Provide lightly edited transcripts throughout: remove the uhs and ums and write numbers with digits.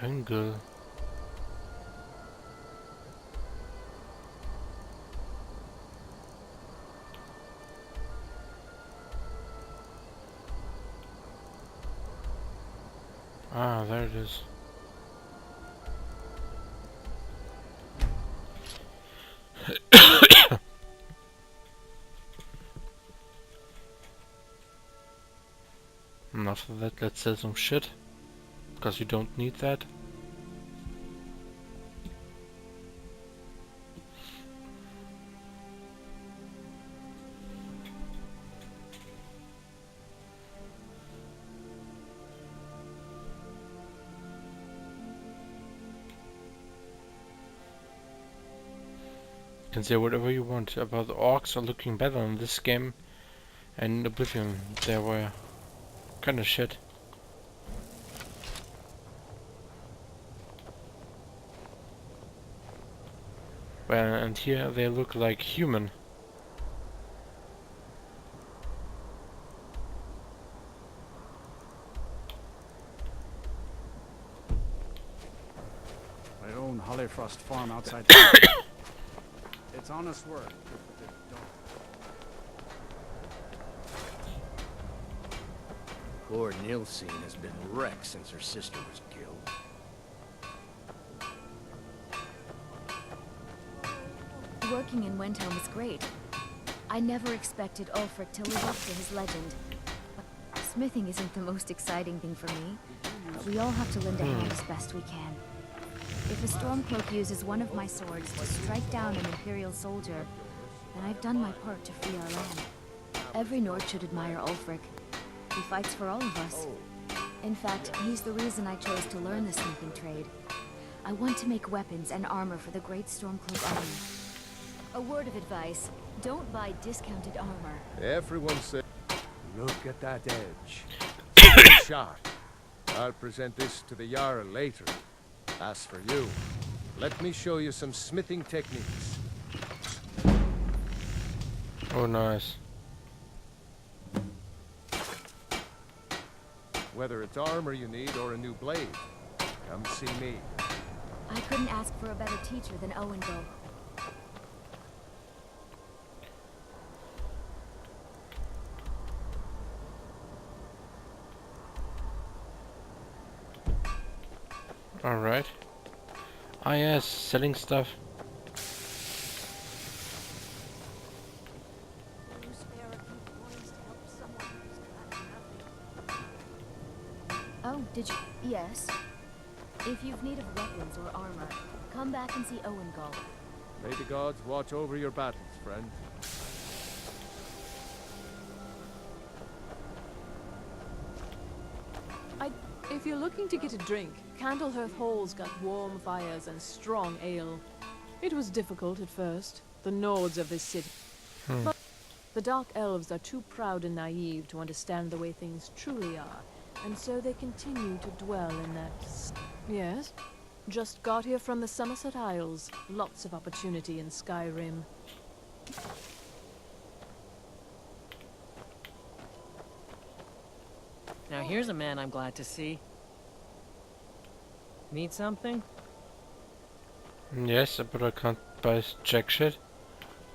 Angle. Ah, there it is. And after that, let's sell some shit. Because you don't need that. You can say whatever you want about the orcs are looking better in this game, and in Oblivion they were kinda shit. Well, and here they look like human. I own Hollyfrost Farm outside. It's honest work. Poor Nilsine has been wrecked since her sister was killed. Working in Windhelm is great. I never expected Ulfric to live up to his legend. Smithing isn't the most exciting thing for me, but we all have to lend a hand as best we can. If a Stormcloak uses one of my swords to strike down an Imperial soldier, then I've done my part to free our land. Every Nord should admire Ulfric. He fights for all of us. In fact, he's the reason I chose to learn the smithing trade. I want to make weapons and armor for the great Stormcloak army. A word of advice, don't buy discounted armor. Everyone said, look at that edge. It's sharp. I'll present this to the Jarl later. As for you, let me show you some smithing techniques. Oh, nice. Whether it's armor you need or a new blade, come see me. I couldn't ask for a better teacher than Owengo. Alright. Ah yes, selling stuff. Oh, did you? Yes. If you've need of weapons or armor, come back and see Owengo. May the gods watch over your battles, friend. If you're looking to get a drink, Candlehearth Hall's got warm fires and strong ale. It was difficult at first, the Nords of this city. But the Dark Elves are too proud and naive to understand the way things truly are, and so they continue to dwell in that... Yes? Just got here from the Somerset Isles. Lots of opportunity in Skyrim. Now here's a man I'm glad to see. Need something? Yes, but I can't buy jack shit.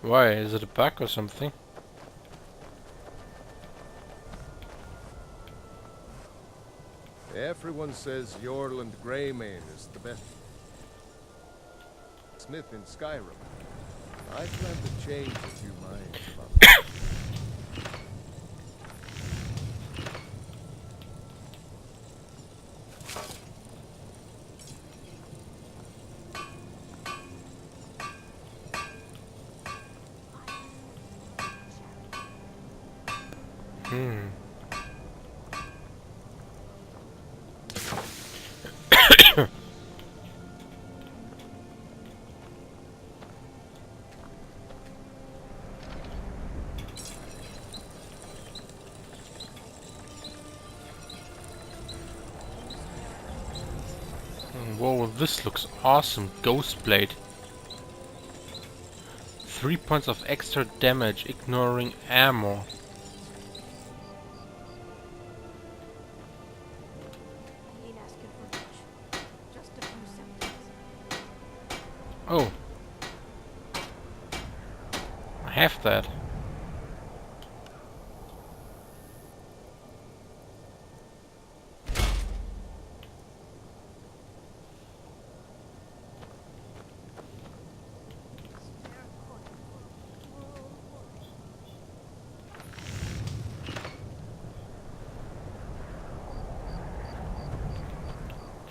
Why? Is it a bug or something? Everyone says Yorland Greymane is the best smith in Skyrim. I plan to change a few minds about that. Hmm. Whoa, this looks awesome. Ghost Blade. 3 points of extra damage, ignoring ammo. Oh. I have that.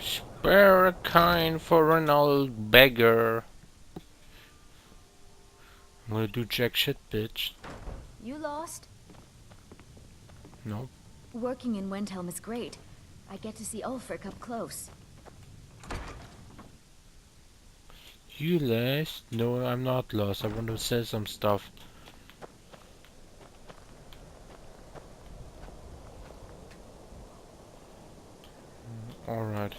Spare a kind for an old beggar. I'm gonna do jack shit, bitch. You lost? No. Working in Wendhelm is great. I get to see Ulfric up close. You lost? No, I'm not lost. I want to sell some stuff. Alright.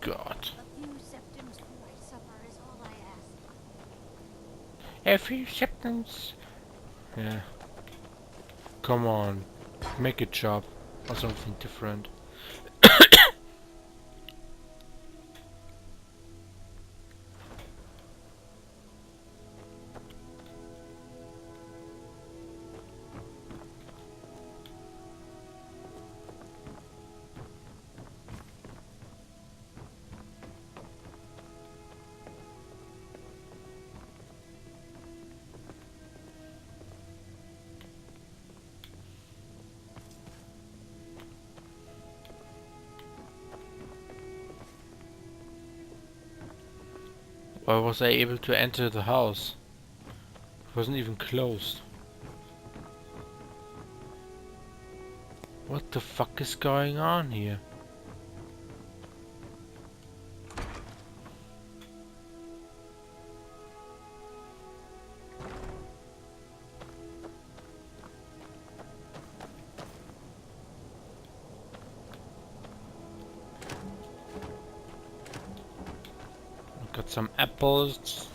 God. A few septims for my supper is all I ask. A few seconds. Yeah. Come on. Make a job. Or something different. Why was I able to enter the house? It wasn't even closed. What the fuck is going on here? Got some apples.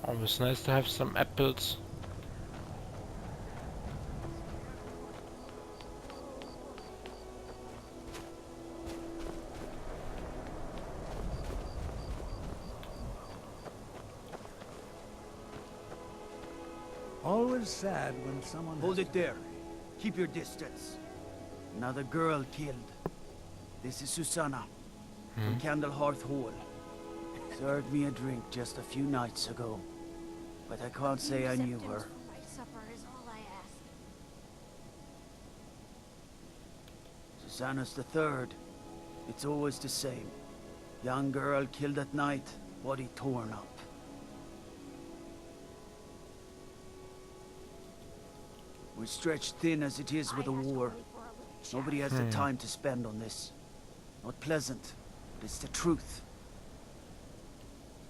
Always nice to have some apples. Always sad when someone Hold has it to there. Keep your distance. Another girl killed. This is Susanna from Candlehearth Hall. Served me a drink just a few nights ago, but I can't say I knew her. For my supper is all I ask. Susanna's the third. It's always the same. Young girl killed at night, body torn up. We're stretched thin as it is with the war. Nobody has the time to spend on this. Not pleasant, but it's the truth.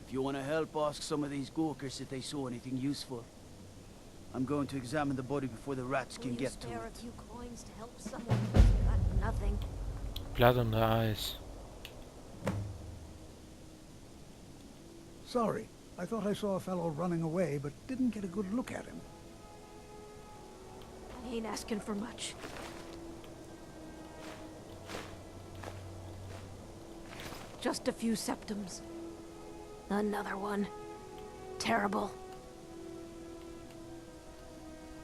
If you want to help, ask some of these gawkers if they saw anything useful. I'm going to examine the body before the rats can get to Spare it. a few coins to help someone who's got nothing. Blood on the eyes. Sorry, I thought I saw a fellow running away, but didn't get a good look at him. I ain't asking for much. Just a few septims. Another one. Terrible.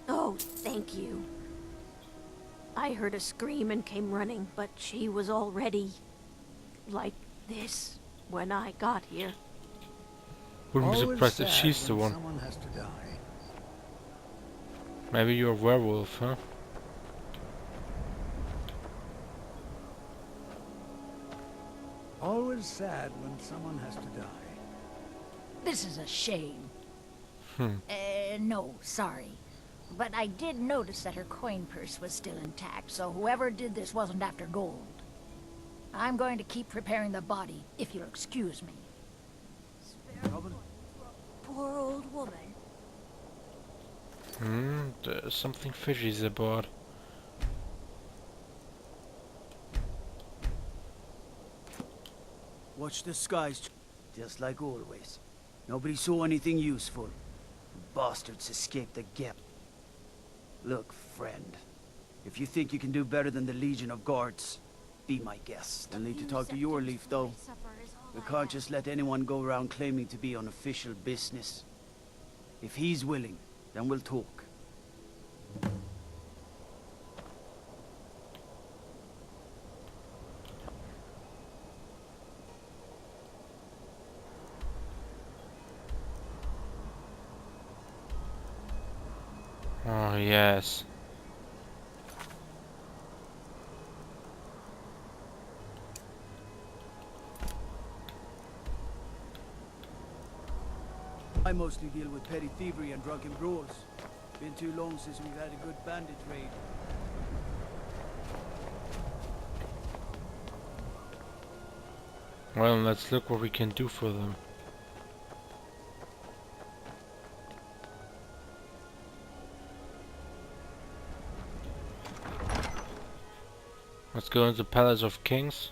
Oh, thank you. I heard a scream and came running, but she was already like this when I got here. Wouldn't be Always surprised if sad she's the when one. someone has to die. Maybe you're a werewolf, huh? Always always sad when someone has to die. This is a shame. Hmm. No, sorry. But I did notice that her coin purse was still intact, so whoever did this wasn't after gold. I'm going to keep preparing the body, if you'll excuse me. Poor old woman. There's something fishy aboard. Watch the skies, just like always. Nobody saw anything useful. Bastards escaped the gap. Look, friend. If you think you can do better than the Legion of Guards, be my guest. I'll need to talk to your Leaf, though. We can't just let anyone go around claiming to be on official business. If he's willing, then we'll talk. Oh, yes. I mostly deal with petty thievery and drunken brawls. Been too long since we've had a good bandit raid. Well, let's look what we can do for them. Let's go into Palace of Kings.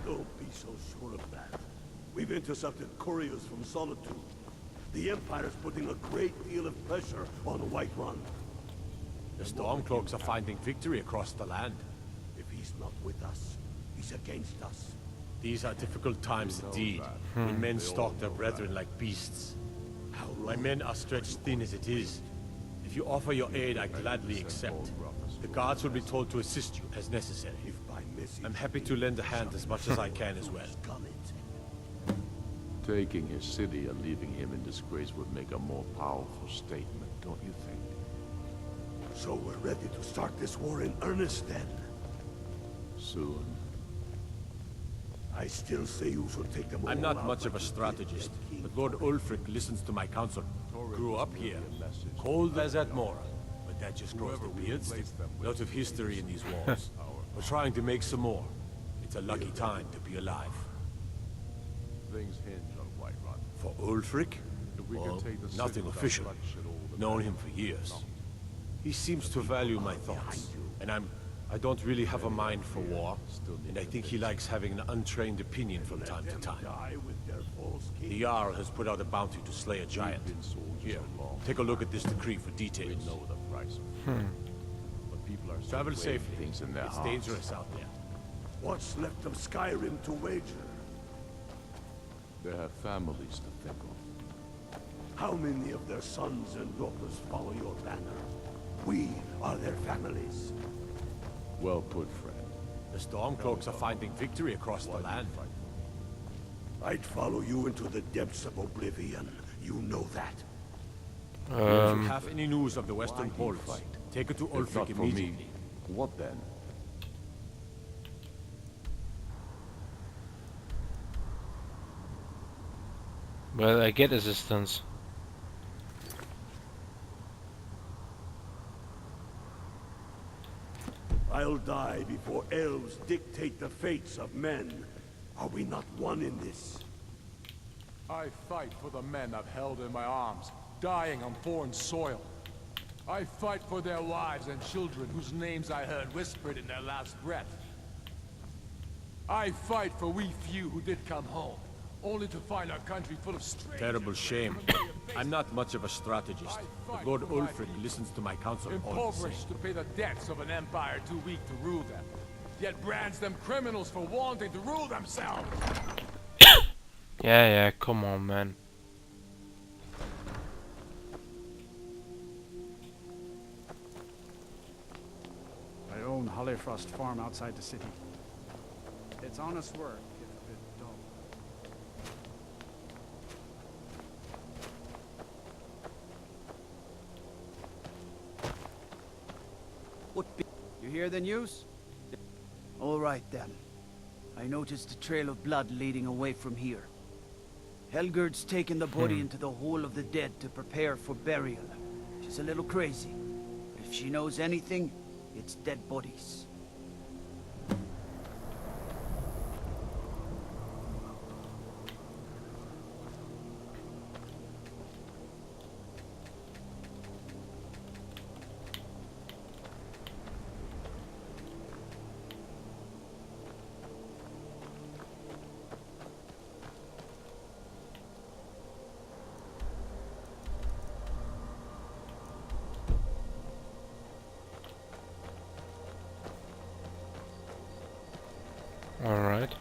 Don't be so sure of that. We've intercepted couriers from Solitude. The Empire's putting a great deal of pressure on Whiterun. The Stormcloaks are finding victory across the land. If he's not with us, he's against us. These are difficult times indeed, when men stalk their brethren like beasts. My men are stretched thin as it is. If you offer your aid, I gladly accept. The guards will be told to assist you as necessary. I'm happy to lend a hand as much as I can as well. Taking his city and leaving him in disgrace would make a more powerful statement, don't you think? So we're ready to start this war in earnest then? Soon. I still say you should take them all I'm not out much of a like you did strategist, Dead King. but Lord Ulfric listens to my counsel. Grew up here, cold as at Mora, but that just grows the beards. Lot of history in these walls. We're trying to make some more. It's a lucky time to be alive. Things hinge on Whiterun. For Ulfric? If we Well, can take the city nothing without official. bloodshed, all the Known better. him for years. He seems to value my thoughts, and I don't really have a mind for war, and I think he likes having an untrained opinion from time to time. Die with their false king. The Jarl has put out a bounty to slay a giant. Here, take a look at this decree for We details. know the price. But people are Travel still weighing safely. things in their It's hearts. dangerous out there. What's left of Skyrim to wager? They have families to think of. How many of their sons and daughters follow your banner? We are their families. Well put, friend. The Stormcloaks are finding victory across the land. I'd follow you into the depths of oblivion. You know that. If you have any news of the Western Poles, take it to If not Ulfric for me, immediately. what then? Well, I get assistance. I'll die before elves dictate the fates of men. Are we not one in this? I fight for the men I've held in my arms, dying on foreign soil. I fight for their wives and children whose names I heard whispered in their last breath. I fight for we few who did come home, only to find our country full of strangers. Terrible shame. I'm not much of a strategist, but Lord Ulfric listens to my counsel all the same. Impoverished to pay the debts of an empire too weak to rule them, yet brands them criminals for wanting to rule themselves. Yeah, come on, man. I own Hollifrost Farm outside the city. It's honest work, if a bit dull. You hear the news? All right then. I noticed a trail of blood leading away from here. Helgerd's taken the body into the Hall of the Dead to prepare for burial. She's a little crazy. But if she knows anything, it's dead bodies. Alright.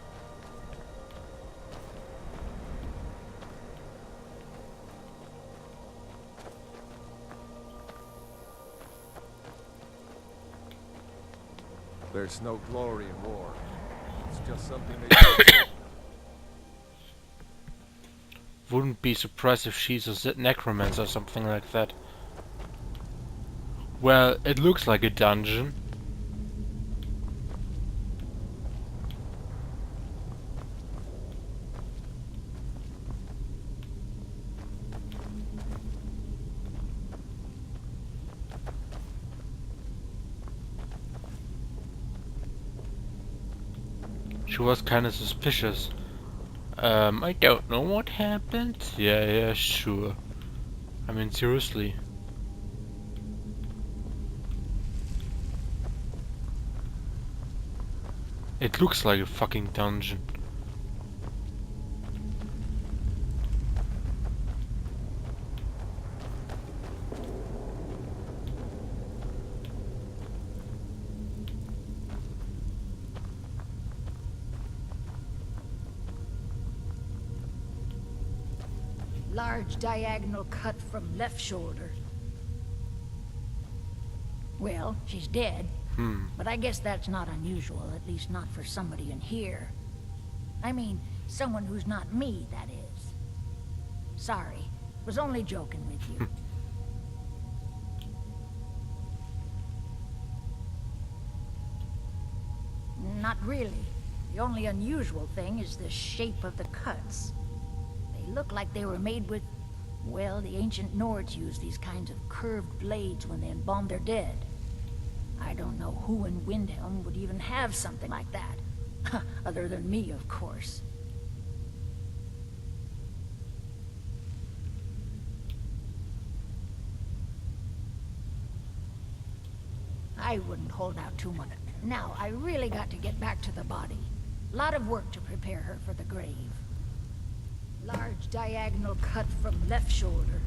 There's no glory in war. It's just something they do. Wouldn't be surprised if she's a necromancer or something like that. Well, it looks like a dungeon. She was kinda suspicious. I don't know what happened. Yeah, sure. I mean, seriously. It looks like a fucking dungeon. Large diagonal cut from left shoulder. Well, she's dead. But I guess that's not unusual, at least not for somebody in here. I mean, someone who's not me, that is. Sorry, was only joking with you. Not really. The only unusual thing is the shape of the cuts. They look like they were made with... Well, the ancient Nords used these kinds of curved blades when they embalmed their dead. I don't know who in Windhelm would even have something like that. Other than me, of course. I wouldn't hold out too much. Now, I really got to get back to the body. A lot of work to prepare her for the grave. Large diagonal cut from left shoulder.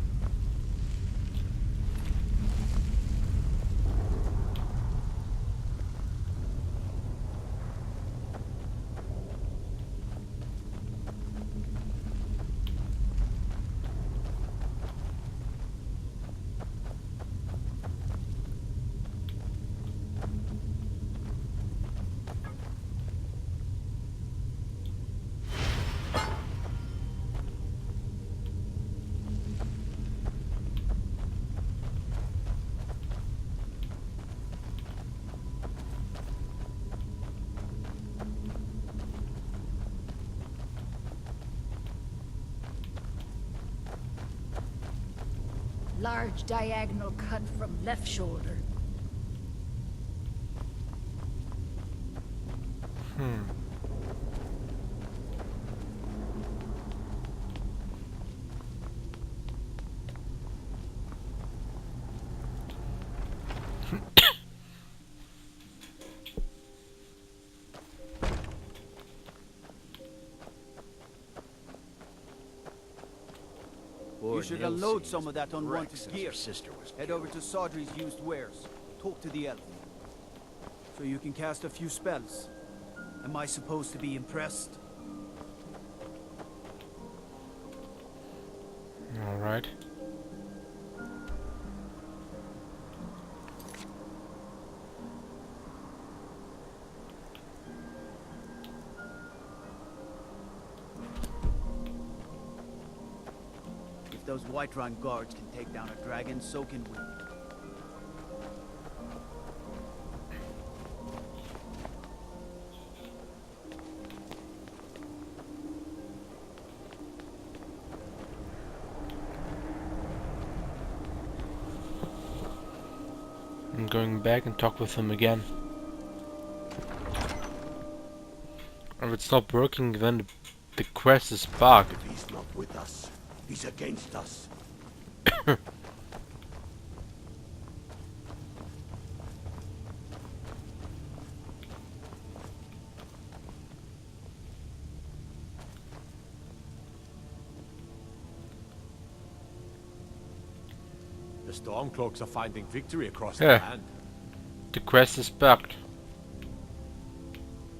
Large diagonal cut from left shoulder. You should unload some of that unwanted gear. Head over to Sodri's used wares. Talk to the elf. So you can cast a few spells. Am I supposed to be impressed? Alright. If those Whiterun guards can take down a dragon, so can we. I'm going back and talk with him again. If it's not working, then the quest is bugged. If he's not with us, he's against us. The Stormcloaks are finding victory across Yeah. the land. The quest is bugged.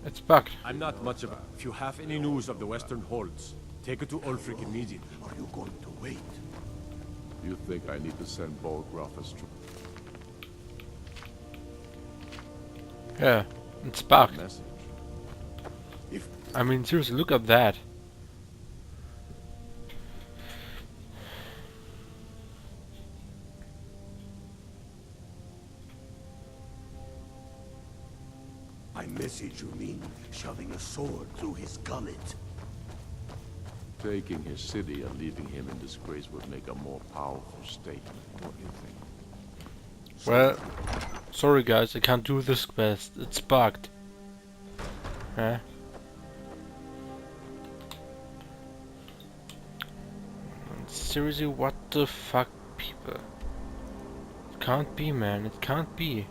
It's bugged. I'm not much of a... If you have any news of the Western Holds, take it to Ulfric immediately. Are you going to wait? You think I need to send Bolgraf as Yeah, it's bugged. message? I mean, seriously, look at that. By message you mean shoving a sword through his gullet. Taking his city and leaving him in disgrace would make a more powerful statement, don't you think? Well, sorry guys, I can't do this quest. It's bugged. Huh? Seriously, what the fuck, people? It can't be, man. It can't be.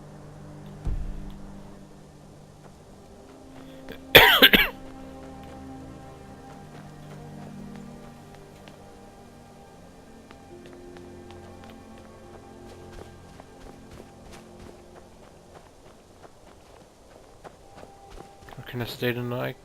How can I stay the night?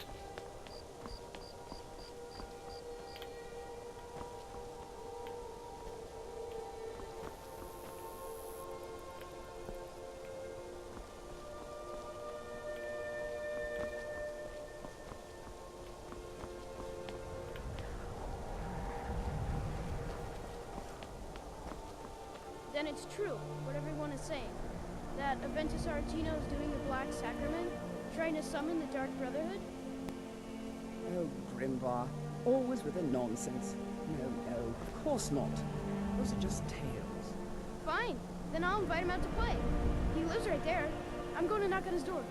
Then it's true, what everyone is saying. That Aventus Aretino is doing the Black Sacrament, trying to summon the Dark Brotherhood? Oh, Grimvar, always with the nonsense. No, no, of course not. Those are just tales. Fine, then I'll invite him out to play. He lives right there. I'm going to knock on his door.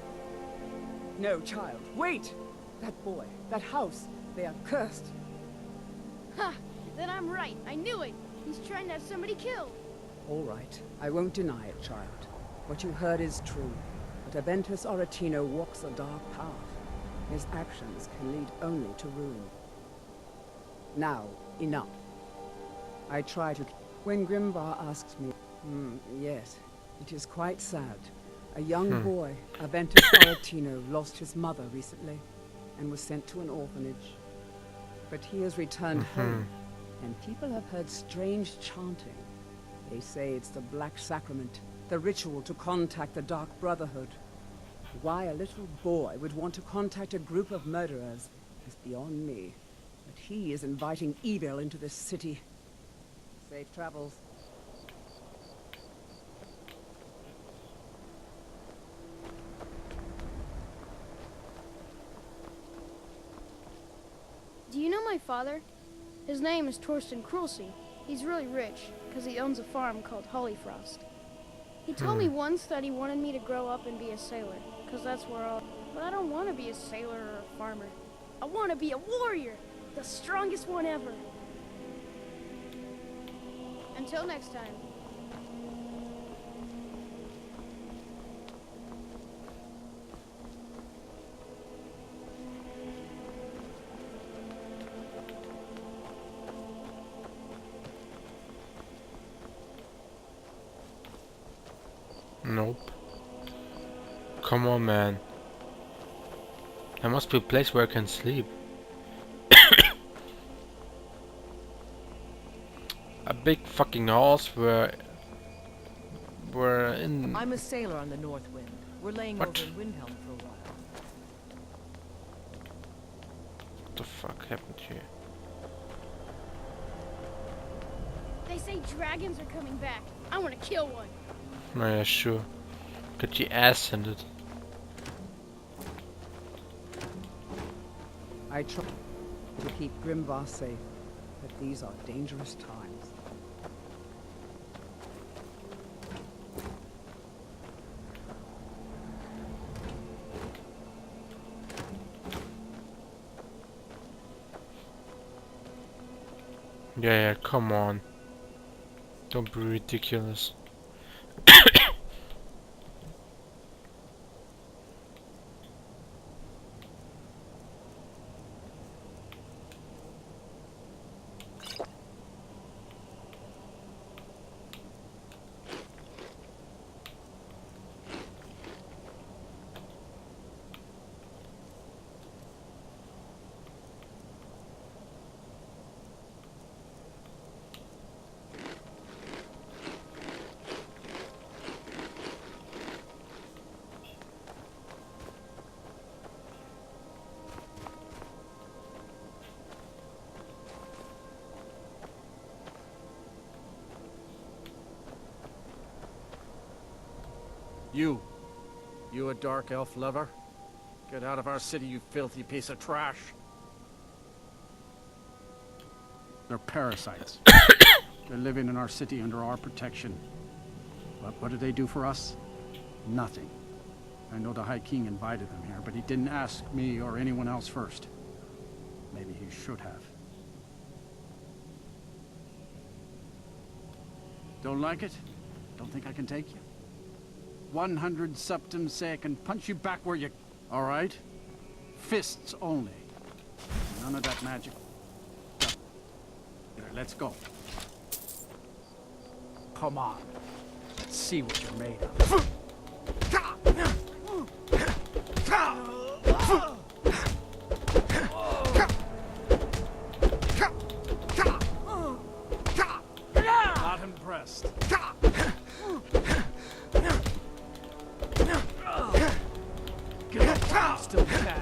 No, child, wait! That boy, that house, they are cursed. Ha! Then I'm right. I knew it. He's trying to have somebody killed. All right, I won't deny it, child. What you heard is true. But Aventus Aretino walks a dark path. His actions can lead only to ruin. Now, enough. I try to... When Grimvar asks me... yes, it is quite sad. A young boy, Aventus Aretino, lost his mother recently and was sent to an orphanage. But he has returned home, and people have heard strange chanting. They say it's the Black Sacrament, the ritual to contact the Dark Brotherhood. Why a little boy would want to contact a group of murderers is beyond me. But he is inviting evil into this city. Safe travels. Do you know my father? His name is Torsten Krulsey. He's really rich, because he owns a farm called Hollyfrost. He told me once that he wanted me to grow up and be a sailor, because that's where I'll... But I don't want to be a sailor or a farmer. I want to be a warrior, the strongest one ever. Until next time. Nope. Come on, man. There must be a place where I can sleep. A big fucking house where in... I'm a sailor on the North Wind. We're laying What? over in Windhelm for a while. What the fuck happened here? They say dragons are coming back. I want to kill one. Oh yeah, sure. Get your ass handed. I try to keep Grimvar safe, but these are dangerous times. Yeah, come on. Don't be ridiculous. You a dark elf lover? Get out of our city, you filthy piece of trash. They're parasites. They're living in our city under our protection. But what do they do for us? Nothing. I know the High King invited them here, but he didn't ask me or anyone else first. Maybe he should have. Don't like it? Don't think I can take you? 100 septum say I can punch you back where you... All right? Fists only. None of that magic. Here, let's go. Come on. Let's see what you're made of. Not impressed. Still can.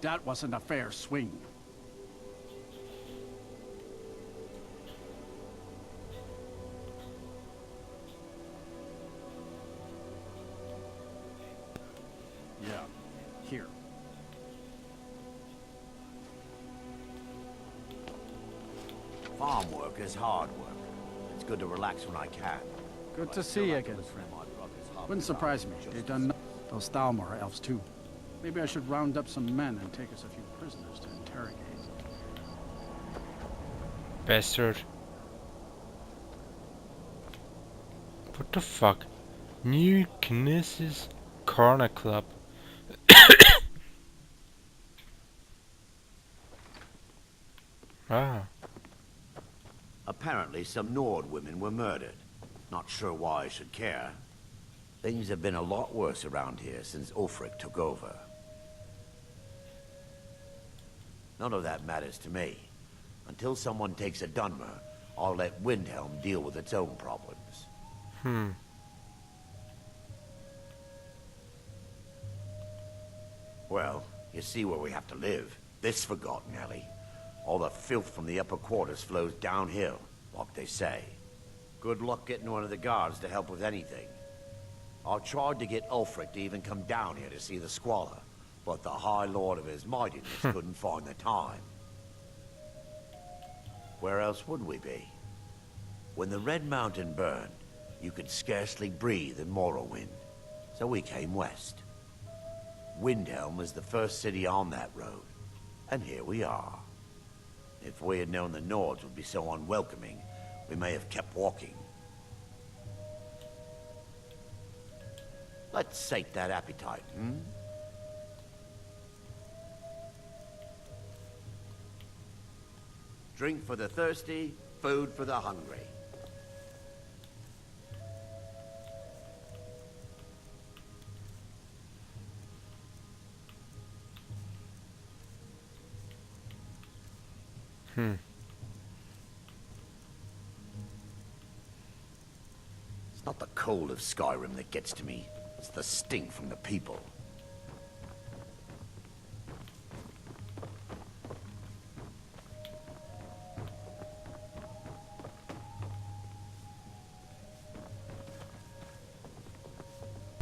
That wasn't a fair swing. Yeah, here. Farm work is hard work. It's good to relax when I can. Good to see you again, friend. Wouldn't surprise me. They've done those Thalmor elves too. Maybe I should round up some men and take us a few prisoners to interrogate. Bastard. What the fuck? New Knesset Corner Club. Ah. Apparently some Nord women were murdered. Not sure why I should care. Things have been a lot worse around here since Ulfric took over. None of that matters to me. Until someone takes a Dunmer, I'll let Windhelm deal with its own problems. Well, you see where we have to live. This forgotten alley. All the filth from the upper quarters flows downhill, like they say. Good luck getting one of the guards to help with anything. I tried to get Ulfric to even come down here to see the squalor, but the High Lord of his mightiness couldn't find the time. Where else would we be? When the Red Mountain burned, you could scarcely breathe in Morrowind, so we came west. Windhelm was the first city on that road, and here we are. If we had known the Nords would be so unwelcoming, we may have kept walking. Let's sate that appetite, Drink for the thirsty, food for the hungry. It's not the cold of Skyrim that gets to me. It's the stink from the people.